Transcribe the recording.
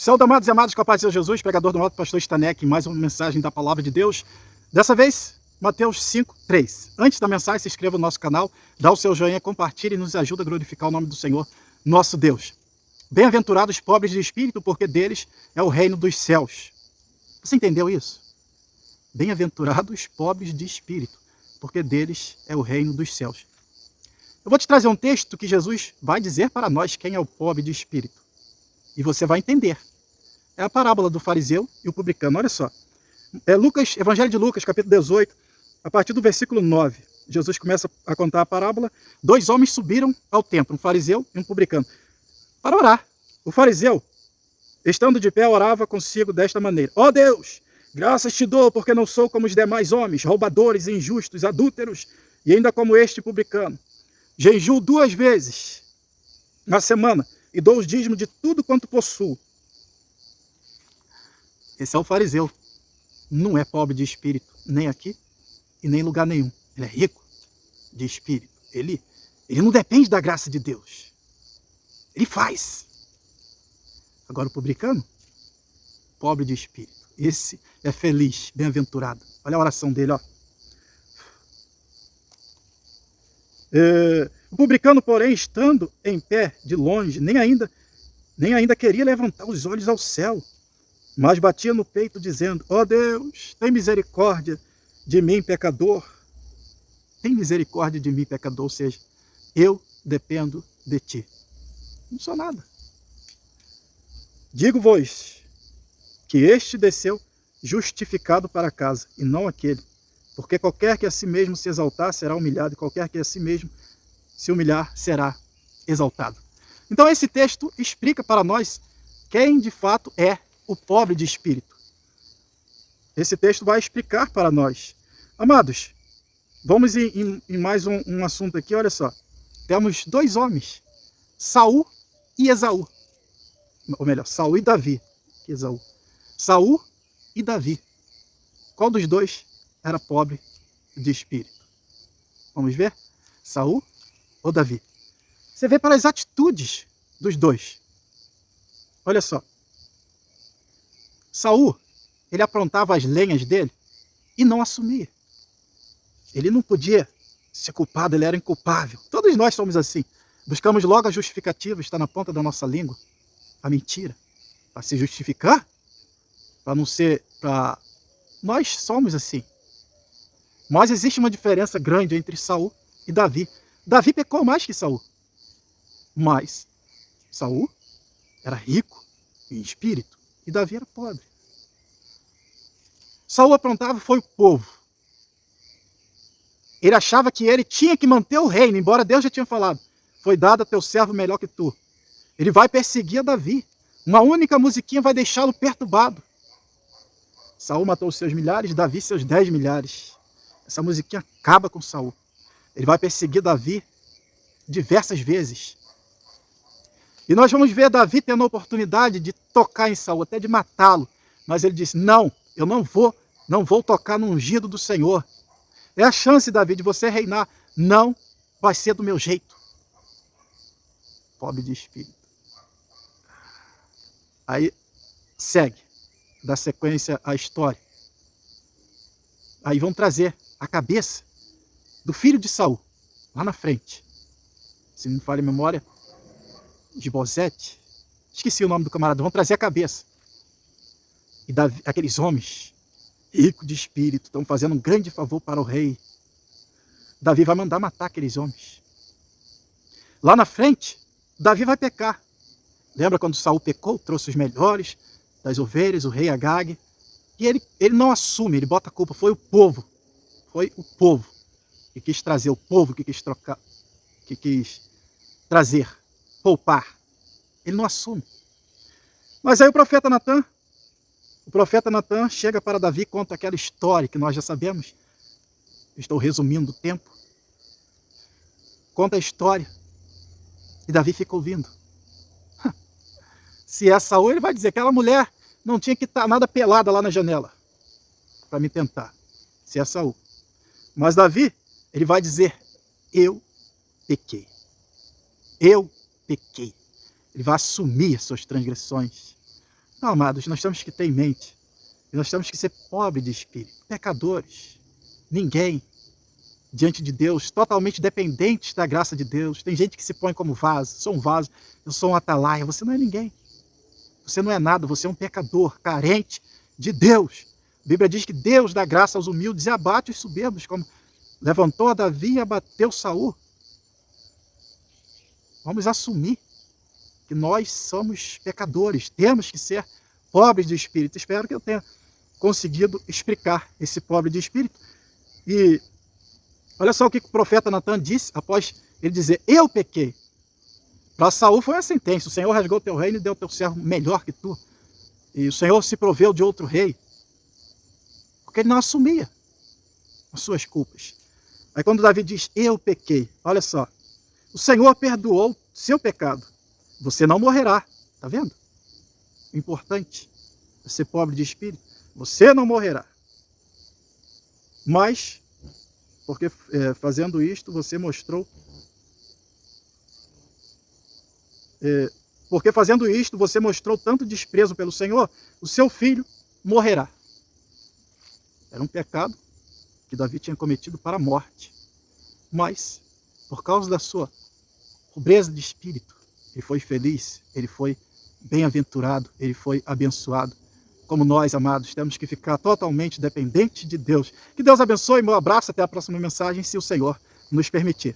Saúde, amados e amadas, com a paz de Jesus, pregador do modo pastor Stanek, em mais uma mensagem da Palavra de Deus. Dessa vez, Mateus 5:3. Antes da mensagem, se inscreva no nosso canal, dá o seu joinha, compartilhe e nos ajuda a glorificar o nome do Senhor, nosso Deus. Bem-aventurados os pobres de espírito, porque deles é o reino dos céus. Você entendeu isso? Bem-aventurados os pobres de espírito, porque deles é o reino dos céus. Eu vou te trazer um texto que Jesus vai dizer para nós quem é o pobre de espírito. E você vai entender. É a parábola do fariseu e o publicano. Olha só. É Lucas, Evangelho de Lucas, capítulo 18, a partir do versículo 9. Jesus começa a contar a parábola. Dois homens subiram ao templo, um fariseu e um publicano, para orar. O fariseu, estando de pé, orava consigo desta maneira: ó Deus, graças te dou, porque não sou como os demais homens, roubadores, injustos, adúlteros, e ainda como este publicano. Jejuo 2 vezes na semana e dou os dízimos de tudo quanto possuo. Esse é o fariseu. Não é pobre de espírito, nem aqui e nem em lugar nenhum. Ele é rico de espírito. Ele não depende da graça de Deus. Ele faz. Agora o publicano, pobre de espírito. Esse é feliz, bem-aventurado. Olha a oração dele, ó. O publicano, porém, estando em pé de longe, nem ainda queria levantar os olhos ao céu, mas batia no peito, dizendo: ó Deus, tem misericórdia de mim, pecador. Tem misericórdia de mim, pecador, ou seja, eu dependo de ti. Não sou nada. Digo-vos que este desceu justificado para casa, e não aquele. Porque qualquer que a si mesmo se exaltar será humilhado, e qualquer que a si mesmo se humilhar será exaltado. Então esse texto explica para nós quem de fato é o pobre de espírito. Esse texto vai explicar para nós. Amados, vamos em mais um assunto aqui, olha só. Temos dois homens, Saul e Esaú. Ou melhor, Saul e Davi. Esaú. Saul e Davi. Qual dos dois era pobre de espírito? Vamos ver? Saul ou Davi? Você vê pelas atitudes dos dois. Olha só. Saul, ele aprontava as lenhas dele e não assumia. Ele não podia ser culpado, ele era inculpável. Todos nós somos assim. Buscamos logo a justificativa, está na ponta da nossa língua. A mentira. Para se justificar, para não ser... Nós somos assim. Mas existe uma diferença grande entre Saul e Davi. Davi pecou mais que Saul. Mas Saul era rico em espírito e Davi era pobre. Saul aprontava foi o povo. Ele achava que ele tinha que manter o reino, embora Deus já tinha falado: foi dado a teu servo melhor que tu. Ele vai perseguir a Davi. Uma única musiquinha vai deixá-lo perturbado. Saul matou os seus milhares, Davi seus 10 milhares. Essa musiquinha acaba com Saul. Ele vai perseguir Davi diversas vezes. E nós vamos ver Davi tendo a oportunidade de tocar em Saul, até de matá-lo. Mas ele disse: não, eu não vou tocar no ungido do Senhor. É a chance, Davi, de você reinar. Não vai ser do meu jeito. Pobre de espírito. Aí segue, dá sequência à história. Aí vão trazer a cabeça do filho de Saul, lá na frente. Se não me falha a memória, Gibosete. Esqueci o nome do camarada. Vão trazer a cabeça. E Davi, aqueles homens, ricos de espírito, estão fazendo um grande favor para o rei. Davi vai mandar matar aqueles homens. Lá na frente, Davi vai pecar. Lembra quando Saul pecou? Trouxe os melhores das ovelhas, o rei Agag. E ele não assume, ele bota a culpa. Foi o povo. Foi o povo que quis trazer, o povo que quis trocar, que quis trazer, poupar. Ele não assume. Mas aí o profeta Natan chega para Davi e conta aquela história que nós já sabemos. Estou resumindo o tempo. Conta a história. E Davi fica ouvindo. Se é Saul, ele vai dizer que aquela mulher não tinha que estar nada pelada lá na janela para me tentar. Se é Saul. Mas Davi, ele vai dizer: eu pequei. Eu pequei. Ele vai assumir as suas transgressões. Então, amados, nós temos que ter em mente, e nós temos que ser pobres de espírito, pecadores. Ninguém diante de Deus, totalmente dependentes da graça de Deus. Tem gente que se põe como vaso, sou um vaso, eu sou um atalaia. Você não é ninguém. Você não é nada, você é um pecador, carente de Deus. A Bíblia diz que Deus dá graça aos humildes e abate os soberbos, como levantou a Davi e abateu Saul. Vamos assumir que nós somos pecadores, temos que ser pobres de espírito. Espero que eu tenha conseguido explicar esse pobre de espírito. E olha só o que o profeta Natan disse após ele dizer, eu pequei. Para Saul foi uma sentença, o Senhor rasgou o teu reino e deu ao teu servo melhor que tu. E o Senhor se proveu de outro rei, porque ele não assumia as suas culpas. Aí quando Davi diz, eu pequei, olha só, o Senhor perdoou seu pecado, você não morrerá, tá vendo? Importante é ser pobre de espírito, você não morrerá. Mas, porque fazendo isto, você mostrou... porque fazendo isto, você mostrou tanto desprezo pelo Senhor, o seu filho morrerá. Era um pecado que Davi tinha cometido para a morte. Mas, por causa da sua pobreza de espírito, ele foi feliz, ele foi bem-aventurado, ele foi abençoado. Como nós, amados, temos que ficar totalmente dependentes de Deus. Que Deus abençoe, meu abraço, até a próxima mensagem, se o Senhor nos permitir.